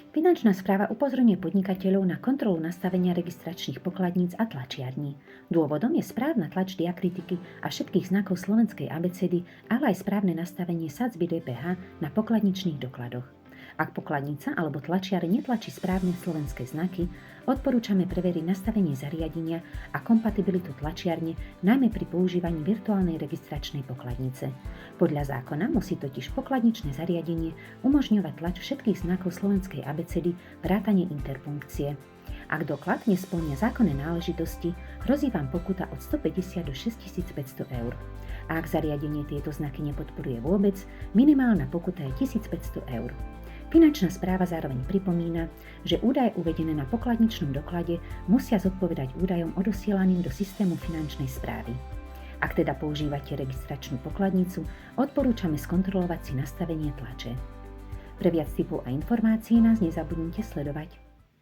Finančná správa upozorňuje podnikateľov na kontrolu nastavenia registračných pokladníc a tlačiarní. Dôvodom je správna tlač diakritiky a všetkých znakov slovenskej abecedy, ale aj správne nastavenie sadzby DPH na pokladničných dokladoch. Ak pokladnica alebo tlačiar netlačí správne slovenské znaky, odporúčame preveriť nastavenie zariadenia a kompatibilitu tlačiarne, najmä pri používaní virtuálnej registračnej pokladnice. Podľa zákona musí totiž pokladničné zariadenie umožňovať tlač všetkých znakov slovenskej abecedy vrátane interpunkcie. Ak doklad nespĺňa zákonné náležitosti, hrozí vám pokuta od 150 do 6500 eur. A ak zariadenie tieto znaky nepodporuje vôbec, minimálna pokuta je 1500 eur. Finančná správa zároveň pripomína, že údaje uvedené na pokladničnom doklade musia zodpovedať údajom odosielaným do systému finančnej správy. Ak teda používate registračnú pokladnicu, odporúčame skontrolovať si nastavenie tlače. Pre viac tipov a informácií nás nezabudnite sledovať.